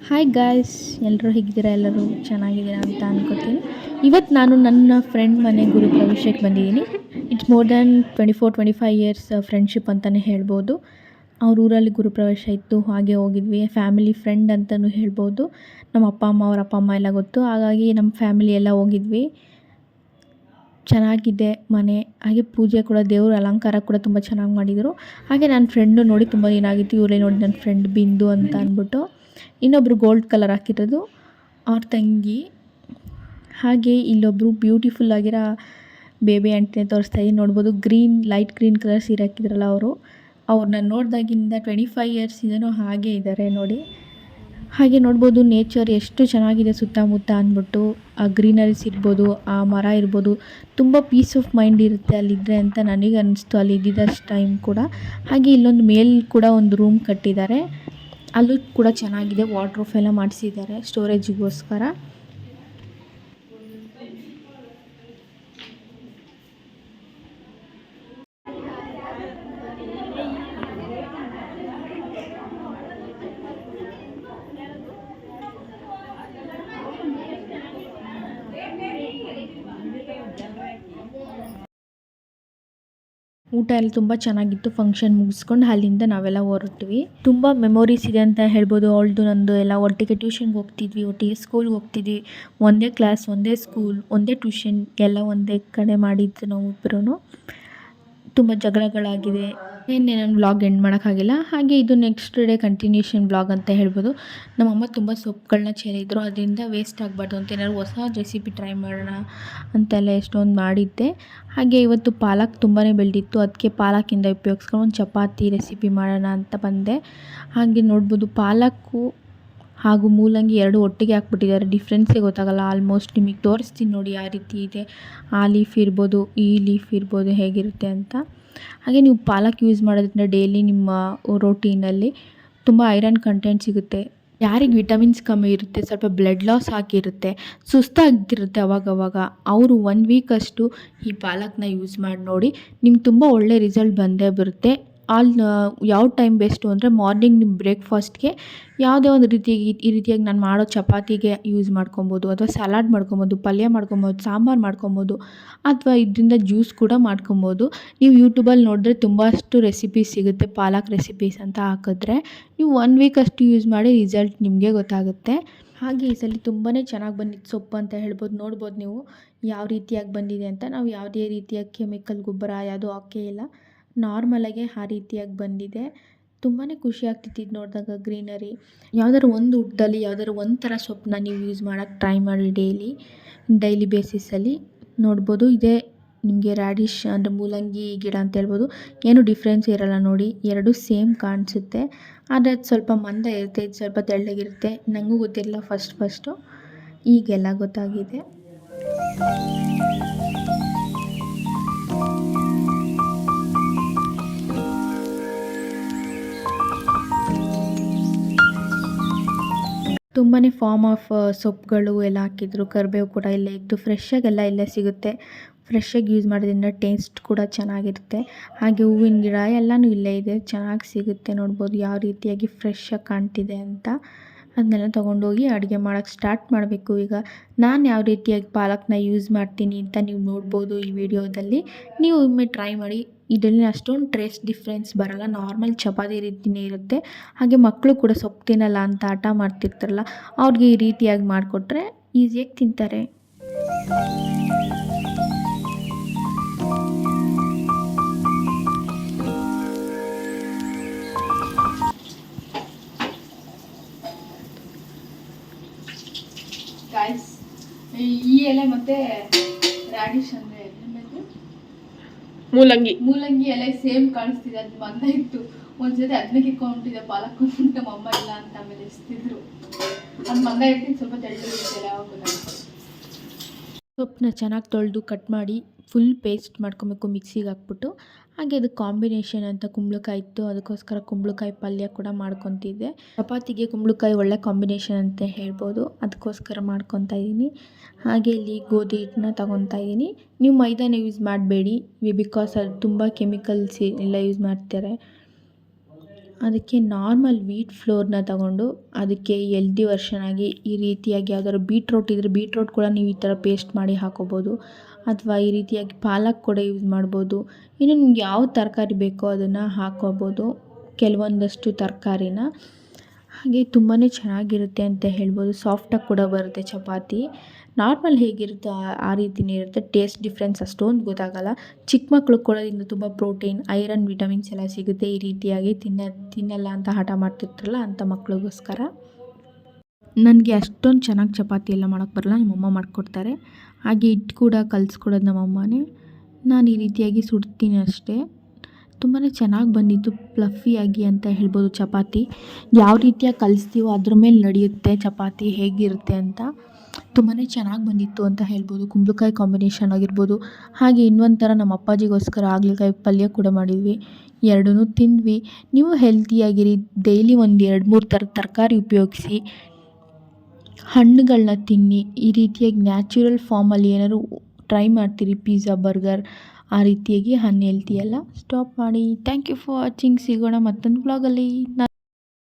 Hi guys, ಎಲ್ಲರೂ ಹೇಗಿದ್ದೀರಾ? ಎಲ್ಲರೂ ಚೆನ್ನಾಗಿದ್ದೀರಾ ಅಂತ ಅನ್ಕೋತೀನಿ. ಇವತ್ತು ನಾನು ನನ್ನ ಫ್ರೆಂಡ್ ಮನೆ ಗುರುಪ್ರವೇಶಕ್ಕೆ ಬಂದಿದ್ದೀನಿ. It's more than 24-25 years friendship ಅಂತಲೇ ಹೇಳ್ಬೋದು. ಅವ್ರ ಊರಲ್ಲಿ ಗುರುಪ್ರವೇಶ ಇತ್ತು, ಹಾಗೆ ಹೋಗಿದ್ವಿ. ಫ್ಯಾಮಿಲಿ ಫ್ರೆಂಡ್ ಅಂತಲೂ ಹೇಳ್ಬೋದು. ನಮ್ಮ ಅಪ್ಪ ಅಮ್ಮ, ಅವ್ರ ಅಪ್ಪ ಅಮ್ಮ ಎಲ್ಲ ಗೊತ್ತು, ಹಾಗಾಗಿ ನಮ್ಮ ಫ್ಯಾಮಿಲಿ ಎಲ್ಲ ಹೋಗಿದ್ವಿ. ಚೆನ್ನಾಗಿದೆ ಮನೆ, ಹಾಗೆ ಪೂಜೆ ಕೂಡ, ದೇವ್ರ ಅಲಂಕಾರ ಕೂಡ ತುಂಬ ಚೆನ್ನಾಗಿ ಮಾಡಿದರು. ಹಾಗೆ ನನ್ನ ಫ್ರೆಂಡು ನೋಡಿ ತುಂಬ ದಿನ ಆಗಿತ್ತು, ಇವರೇ ನೋಡಿ ನನ್ನ ಫ್ರೆಂಡ್ ಬಿಂದು ಅಂತ ಅಂದ್ಬಿಟ್ಟು. ಇನ್ನೊಬ್ಬರು ಗೋಲ್ಡ್ ಕಲರ್ ಹಾಕಿರೋದು ಅವ್ರ ತಂಗಿ. ಹಾಗೆ ಇಲ್ಲೊಬ್ಬರು ಬ್ಯೂಟಿಫುಲ್ ಆಗಿರೋ ಬೇಬಿ ಆಂಟಿನ ತೋರಿಸ್ತಾ ಇದ್ದೀನಿ. ನೋಡ್ಬೋದು ಲೈಟ್ ಗ್ರೀನ್ ಕಲರ್ ಸೀರೆ ಹಾಕಿದ್ರಲ್ಲ ಅವರು. ಅವ್ರನ್ನ ನೋಡಿದಾಗಿಂದ 25 ಇಯರ್ಸ್ ಇದನ್ನು ಹಾಗೆ ಇದ್ದಾರೆ ನೋಡಿ. ಹಾಗೆ ನೋಡ್ಬೋದು ನೇಚರ್ ಎಷ್ಟು ಚೆನ್ನಾಗಿದೆ ಸುತ್ತಮುತ್ತ ಅಂದ್ಬಿಟ್ಟು. ಆ ಗ್ರೀನರೀಸ್ ಇರ್ಬೋದು, ಆ ಮರ ಇರ್ಬೋದು, ತುಂಬ ಪೀಸ್ ಆಫ್ ಮೈಂಡ್ ಇರುತ್ತೆ ಅಲ್ಲಿದ್ದರೆ ಅಂತ ನನಗೆ ಅನ್ನಿಸ್ತು ಅಲ್ಲಿ ಇದ್ದಿದ್ದಷ್ಟು ಟೈಮ್ ಕೂಡ. ಹಾಗೆ ಇಲ್ಲೊಂದು ಕೂಡ ಒಂದು ರೂಮ್ ಕಟ್ಟಿದ್ದಾರೆ, ಅಲ್ಲೂ ಕೂಡ ಚೆನ್ನಾಗಿದೆ. ವಾರ್ಡ್ರೋಬ್ ಎಲ್ಲ ಮಾಡಿಸಿದ್ದಾರೆ ಸ್ಟೋರೇಜಿಗೋಸ್ಕರ. ಊಟ ಎಲ್ಲ ತುಂಬ ಚೆನ್ನಾಗಿತ್ತು. ಫಂಕ್ಷನ್ ಮುಗಿಸ್ಕೊಂಡು ಅಲ್ಲಿಂದ ನಾವೆಲ್ಲ ಹೊರಟ್ವಿ. ತುಂಬ ಮೆಮೊರೀಸ್ ಇದೆ ಅಂತ ಹೇಳ್ಬೋದು. ಅವಳದು ನಂದು ಎಲ್ಲ ಒಟ್ಟಿಗೆ ಟ್ಯೂಷನ್ಗೆ ಹೋಗ್ತಿದ್ವಿ, ಒಟ್ಟಿಗೆ ಸ್ಕೂಲ್ಗೆ ಹೋಗ್ತಿದ್ವಿ. ಒಂದೇ ಕ್ಲಾಸ್, ಒಂದೇ ಸ್ಕೂಲ್, ಒಂದೇ ಟ್ಯೂಷನ್, ಎಲ್ಲ ಒಂದೇ ಕಡೆ ಮಾಡಿದ್ದು ನಾವು ಇಬ್ಬರೂ. ತುಂಬ ಜಗಳಗಳಾಗಿದೆ. ನಾನು ವ್ಲಾಗ್ ಎಂಡ್ ಮಾಡೋಕ್ಕಾಗಿಲ್ಲ. ಹಾಗೆ ಇದು ನೆಕ್ಸ್ಟ್ ಡೇ ಕಂಟಿನ್ಯೂಷನ್ ವ್ಲಾಗ್ ಅಂತ ಹೇಳ್ಬೋದು. ನಮ್ಮಮ್ಮ ತುಂಬ ಸೊಪ್ಪುಗಳನ್ನ ಚೆಲ್ಲಿದ್ರು, ಅದರಿಂದ ವೇಸ್ಟ್ ಆಗಬಾರ್ದು ಅಂತ ಏನಾದ್ರು ಹೊಸ ರೆಸಿಪಿ ಟ್ರೈ ಮಾಡೋಣ ಅಂತೆಲ್ಲ ಎಷ್ಟೊಂದು ಮಾಡಿದ್ದೆ. ಹಾಗೆ ಇವತ್ತು ಪಾಲಕ್ ತುಂಬಾ ಬೆಳೆದಿತ್ತು, ಅದಕ್ಕೆ ಪಾಲಕಿಂದ ಉಪಯೋಗಿಸ್ಕೊಂಡು ಒಂದು ಚಪಾತಿ ರೆಸಿಪಿ ಮಾಡೋಣ ಅಂತ ಬಂದೆ. ಹಾಗೆ ನೋಡ್ಬೋದು ಪಾಲಕ್ಕು ಹಾಗೂ ಮೂಲಂಗಿ ಎರಡು ಒಟ್ಟಿಗೆ ಹಾಕ್ಬಿಟ್ಟಿದ್ದಾರೆ. ಡಿಫ್ರೆನ್ಸೇ ಗೊತ್ತಾಗಲ್ಲ ಆಲ್ಮೋಸ್ಟ್. ನಿಮಗೆ ತೋರಿಸ್ತೀನಿ ನೋಡಿ ಯಾವ ರೀತಿ ಇದೆ. ಆ ಲೀಫ್ ಇರ್ಬೋದು, ಈ ಲೀಫ್ ಇರ್ಬೋದು, ಹೇಗಿರುತ್ತೆ ಅಂತ. ಹಾಗೆ ನೀವು ಪಾಲಕ್ ಯೂಸ್ ಮಾಡೋದ್ರಿಂದ ಡೈಲಿ ನಿಮ್ಮ ರೋಟೀನಲ್ಲಿ ತುಂಬ ಐರನ್ ಕಂಟೆಂಟ್ ಸಿಗುತ್ತೆ. ಯಾರಿಗೆ ವಿಟಮಿನ್ಸ್ ಕಮ್ಮಿ ಇರುತ್ತೆ, ಸ್ವಲ್ಪ ಬ್ಲಡ್ ಲಾಸ್ ಆಗಿರುತ್ತೆ, ಸುಸ್ತಾಗಿರುತ್ತೆ ಅವಾಗವಾಗ, ಅವರು 1 ವೀಕಷ್ಟು ಈ ಪಾಲಕ್ನ ಯೂಸ್ ಮಾಡಿ ನೋಡಿ, ನಿಮ್ಗೆ ತುಂಬ ಒಳ್ಳೆ ರಿಸಲ್ಟ್ ಬಂದೇ ಬರುತ್ತೆ. ಯಾವ ಟೈಮ್ ಬೆಸ್ಟು ಅಂದರೆ ಮಾರ್ನಿಂಗ್ ನಿಮ್ಮ ಬ್ರೇಕ್ಫಾಸ್ಟ್ಗೆ ಯಾವುದೇ ಒಂದು ಈ ರೀತಿಯಾಗಿ ನಾನು ಮಾಡೋ ಚಪಾತಿಗೆ ಯೂಸ್ ಮಾಡ್ಕೊಬೋದು, ಅಥವಾ ಸಲಾಡ್ ಮಾಡ್ಕೊಬೋದು, ಪಲ್ಯ ಮಾಡ್ಕೊಬೋದು, ಸಾಂಬಾರು ಮಾಡ್ಕೊಬೋದು, ಅಥವಾ ಇದರಿಂದ ಜ್ಯೂಸ್ ಕೂಡ ಮಾಡ್ಕೊಬೋದು. ನೀವು ಯೂಟ್ಯೂಬಲ್ಲಿ ನೋಡಿದ್ರೆ ತುಂಬಷ್ಟು ರೆಸಿಪೀಸ್ ಸಿಗುತ್ತೆ. ಪಾಲಕ್ ರೆಸಿಪೀಸ್ ಅಂತ ಹಾಕಿದ್ರೆ ನೀವು 1 ವೀಕಷ್ಟು ಯೂಸ್ ಮಾಡಿ ರಿಸಲ್ಟ್ ನಿಮಗೆ ಗೊತ್ತಾಗುತ್ತೆ. ಹಾಗೆ ಈ ಸಲ ತುಂಬಾ ಚೆನ್ನಾಗಿ ಬಂದಿತ್ತು ಸೊಪ್ಪು ಅಂತ ಹೇಳ್ಬೋದು. ನೋಡ್ಬೋದು ನೀವು ಯಾವ ರೀತಿಯಾಗಿ ಬಂದಿದೆ ಅಂತ. ನಾವು ಯಾವುದೇ ರೀತಿಯ ಕೆಮಿಕಲ್ ಗೊಬ್ಬರ ಯಾವುದೂ ಹಾಕೇ ಇಲ್ಲ, ನಾರ್ಮಲಾಗೆ ಆ ರೀತಿಯಾಗಿ ಬಂದಿದೆ. ತುಂಬಾ ಖುಷಿ ಆಗ್ತಿತ್ತು ಇದು ನೋಡಿದಾಗ. ಗ್ರೀನರಿ ಯಾವ್ದಾದ್ರು ಒಂದು ವುಡ್ಡಲ್ಲಿ ಯಾವ್ದಾದ್ರು ಒಂಥರ ಸೊಪ್ಪನ್ನ ನೀವು ಯೂಸ್ ಮಾಡೋಕ್ಕೆ ಟ್ರೈ ಮಾಡಿ ಡೈಲಿ ಬೇಸಿಸಲ್ಲಿ. ನೋಡ್ಬೋದು ಇದೇ ನಿಮಗೆ ರ್ಯಾಡಿಶ್ ಅಂದರೆ ಮೂಲಂಗಿ ಗಿಡ ಅಂತ ಹೇಳ್ಬೋದು. ಏನು ಡಿಫ್ರೆನ್ಸ್ ಇರೋಲ್ಲ ನೋಡಿ, ಎರಡು ಸೇಮ್ ಕಾಣಿಸುತ್ತೆ. ಆದರೆ ಅದು ಸ್ವಲ್ಪ ಮಂದ ಇರುತ್ತೆ, ಇದು ಸ್ವಲ್ಪ ತೆಳ್ಳಗಿರುತ್ತೆ. ನನಗೂ ಗೊತ್ತಿರಲಿಲ್ಲ ಫಸ್ಟು, ಈಗೆಲ್ಲ ಗೊತ್ತಾಗಿದೆ. ತುಂಬಾ ಫಾರ್ಮ್ ಆಫ್ ಸೊಪ್ಪುಗಳು ಎಲ್ಲ ಹಾಕಿದ್ರು. ಕರಿಬೇವು ಕೂಡ ಇಲ್ಲೇ ಇತ್ತು. ಫ್ರೆಶ್ಶಾಗೆಲ್ಲ ಇಲ್ಲೇ ಸಿಗುತ್ತೆ. ಫ್ರೆಶ್ಶಾಗಿ ಯೂಸ್ ಮಾಡೋದ್ರಿಂದ ಟೇಸ್ಟ್ ಕೂಡ ಚೆನ್ನಾಗಿರುತ್ತೆ. ಹಾಗೆ ಹೂವಿನ ಗಿಡ ಎಲ್ಲನೂ ಇಲ್ಲೇ ಇದೆ, ಚೆನ್ನಾಗಿ ಸಿಗುತ್ತೆ. ನೋಡ್ಬೋದು ಯಾವ ರೀತಿಯಾಗಿ ಫ್ರೆಶ್ಶಾಗಿ ಕಾಣ್ತಿದೆ ಅಂತ. ಅದನ್ನೆಲ್ಲ ತೊಗೊಂಡೋಗಿ ಅಡುಗೆ ಮಾಡೋಕ್ಕೆ ಸ್ಟಾರ್ಟ್ ಮಾಡಬೇಕು. ಈಗ ನಾನು ಯಾವ ರೀತಿಯಾಗಿ ಪಾಲಕ್ನ ಯೂಸ್ ಮಾಡ್ತೀನಿ ಅಂತ ನೀವು ನೋಡ್ಬೋದು ಈ ವಿಡಿಯೋದಲ್ಲಿ. ನೀವು ಒಮ್ಮೆ ಟ್ರೈ ಮಾಡಿ. ಇದರಲ್ಲಿ ಅಷ್ಟೊಂದು ಟೇಸ್ಟ್ ಡಿಫ್ರೆನ್ಸ್ ಬರೋಲ್ಲ, ನಾರ್ಮಲ್ ಚಪಾತಿ ರೀತಿಯೇ ಇರುತ್ತೆ. ಹಾಗೆ ಮಕ್ಕಳು ಕೂಡ ಸೊಪ್ಪು ತಿನ್ನಲ್ಲ ಅಂತ ಹಠ ಮಾಡ್ತಿರ್ತಾರಲ್ಲ, ಅವ್ರಿಗೆ ಈ ರೀತಿಯಾಗಿ ಮಾಡಿಕೊಟ್ರೆ ಈಸಿಯಾಗಿ ತಿಂತಾರೆ. ಈ ಎಲೆ ಮತ್ತೆ ರ್ಯಾಡಿಶ್ ಅಂದರೆ ಮೂಲಂಗಿ ಎಲೆ ಸೇಮ್ ಕಾಣಿಸ್ತಿದೆ. ಅದು ಮಂದ ಇತ್ತು, ಒಂದ್ಸತಿ ಅದನ್ನ ಕಿತ್ಕೊಂಡಿದೆ ಪಾಲಕ್ ಅಂತ ಅಮ್ಮ ಇಲ್ಲ ಅಂತ ಆಮೇಲೆ ಎಸ್ತಿದ್ರು. ಅದು ಮಂದ ಇರ್ತಿದ್ದು ಸ್ವಲ್ಪ ತೆಳ್ಳಗಿರುತ್ತೆ. ಯಾವಾಗ ಸೊಪ್ಪನ್ನ ಚೆನ್ನಾಗಿ ತೊಳೆದು ಕಟ್ ಮಾಡಿ ಫುಲ್ ಪೇಸ್ಟ್ ಮಾಡ್ಕೊಬೇಕು ಮಿಕ್ಸಿಗೆ ಹಾಕ್ಬಿಟ್ಟು. ಹಾಗೆ ಅದು ಕಾಂಬಿನೇಷನ್ ಅಂತ ಕುಂಬಳಕಾಯಿ ಇತ್ತು, ಅದಕ್ಕೋಸ್ಕರ ಕುಂಬಳಕಾಯಿ ಪಲ್ಯ ಕೂಡ ಮಾಡ್ಕೊತಿದ್ದೆ. ಚಪಾತಿಗೆ ಕುಂಬಳಕಾಯಿ ಒಳ್ಳೆ ಕಾಂಬಿನೇಷನ್ ಅಂತ ಹೇಳ್ಬೋದು, ಅದಕ್ಕೋಸ್ಕರ ಮಾಡ್ಕೊತಾ ಇದ್ದೀನಿ. ಹಾಗೆ ಇಲ್ಲಿ ಗೋಧಿ ಹಿಟ್ಟನ್ನ ತೊಗೊತಾ ಇದ್ದೀನಿ. ನೀವು ಮೈದಾನ ಯೂಸ್ ಮಾಡಬೇಡಿ, ಬಿಕಾಸ್ ಅದು ತುಂಬ ಕೆಮಿಕಲ್ಸ್ ಎಲ್ಲ ಯೂಸ್ ಮಾಡ್ತಾರೆ. ಅದಕ್ಕೆ ನಾರ್ಮಲ್ ವೀಟ್ ಫ್ಲೋರ್ನ ತಗೊಂಡು ಅದಕ್ಕೆ ಎಲ್ದಿ ವರ್ಷನ್ ಆಗಿ ಈ ರೀತಿಯಾಗಿ ಯಾವ್ದಾದ್ರು ಬೀಟ್ರೋಟ್ ಇದ್ದರೆ ಬೀಟ್ರೋಟ್ ಕೂಡ ನೀವು ಈ ಥರ ಪೇಸ್ಟ್ ಮಾಡಿ ಹಾಕೋಬೋದು, ಅಥವಾ ಈ ರೀತಿಯಾಗಿ ಪಾಲಕ್ ಕೂಡ ಯೂಸ್ ಮಾಡ್ಬೋದು. ಇನ್ನು ನಿಮ್ಗೆ ಯಾವ ತರಕಾರಿ ಬೇಕೋ ಅದನ್ನು ಹಾಕೋಬೋದು, ಕೆಲವೊಂದಷ್ಟು ತರಕಾರಿನ. ಹಾಗೆ ತುಂಬಾ ಚೆನ್ನಾಗಿರುತ್ತೆ ಅಂತ ಹೇಳ್ಬೋದು. ಸಾಫ್ಟಾಗಿ ಕೂಡ ಬರುತ್ತೆ ಚಪಾತಿ. ನಾರ್ಮಲ್ ಹೇಗಿರುತ್ತೋ ಆ ರೀತಿಯೇ ಇರುತ್ತೆ. ಟೇಸ್ಟ್ ಡಿಫ್ರೆನ್ಸ್ ಅಷ್ಟೊಂದು ಗೊತ್ತಾಗಲ್ಲ. ಚಿಕ್ಕ ಮಕ್ಕಳು ಕೂಡ ಇದರಿಂದ ತುಂಬ ಪ್ರೋಟೀನ್, ಐರನ್, ವಿಟಮಿನ್ಸ್ ಎಲ್ಲ ಸಿಗುತ್ತೆ. ಈ ರೀತಿಯಾಗಿ ತಿನ್ನಲ್ಲ ಅಂತ ಹಠ ಮಾಡ್ತಿರ್ತಾರಲ್ಲ ಅಂಥ ಮಕ್ಳಿಗೋಸ್ಕರ. ನನಗೆ ಅಷ್ಟೊಂದು ಚೆನ್ನಾಗಿ ಚಪಾತಿ ಎಲ್ಲ ಮಾಡೋಕ್ಕೆ ಬರಲ್ಲ, ನಮ್ಮಮ್ಮ ಮಾಡಿಕೊಡ್ತಾರೆ. ಹಾಗೆ ಹಿಟ್ಟು ಕೂಡ ಕಲಿಸ್ಕೊಡೋದು ನಮ್ಮಮ್ಮನೇ. ನಾನು ಈ ರೀತಿಯಾಗಿ ಸುಡ್ತೀನಿ ಅಷ್ಟೇ. ತುಂಬಾ ಚೆನ್ನಾಗಿ ಬಂದಿತ್ತು, ಫ್ಲಫಿಯಾಗಿ ಅಂತ ಹೇಳ್ಬೋದು. ಚಪಾತಿ ಯಾವ ರೀತಿಯಾಗಿ ಕಲಿಸ್ತೀವೋ ಅದ್ರ ಮೇಲೆ ನಡೆಯುತ್ತೆ ಚಪಾತಿ ಹೇಗಿರುತ್ತೆ ಅಂತ. ತುಂಬಾ ಚೆನ್ನಾಗಿ ಬಂದಿತ್ತು ಅಂತ ಹೇಳ್ಬೋದು. ಕುಂಬಳಕಾಯಿ ಕಾಂಬಿನೇಷನ್ ಆಗಿರ್ಬೋದು. ಹಾಗೆ ಇನ್ನೊಂದು ಥರ ನಮ್ಮ ಅಪ್ಪಾಜಿಗೋಸ್ಕರ ಹಾಗಲಕಾಯಿ ಪಲ್ಯ ಕೂಡ ಮಾಡಿದ್ವಿ. ಎರಡನ್ನೂ ತಿಂದ್ವಿ. ನೀವು ಹೆಲ್ತಿಯಾಗಿರಿ, ಡೈಲಿ ಒಂದು 2-3 ಥರದ ತರಕಾರಿ ಉಪಯೋಗಿಸಿ, ಹಣ್ಣುಗಳನ್ನ ತಿನ್ನಿ. ಈ ರೀತಿಯಾಗಿ ನ್ಯಾಚುರಲ್ ಫಾರ್ಮಲ್ಲಿ ಏನಾದ್ರು ಟ್ರೈ ಮಾಡ್ತೀರಿ, ಪಿಜ್ಜಾ, ಬರ್ಗರ್ ಆ ರೀತಿಯಾಗಿ ಅನ್ಹೆಲ್ತಿ ಎಲ್ಲ ಸ್ಟಾಪ್ ಮಾಡಿ. Thank you for watching. ಸಿಗೋಣ ಮತ್ತೊಂದು ವ್ಲಾಗಲ್ಲಿ.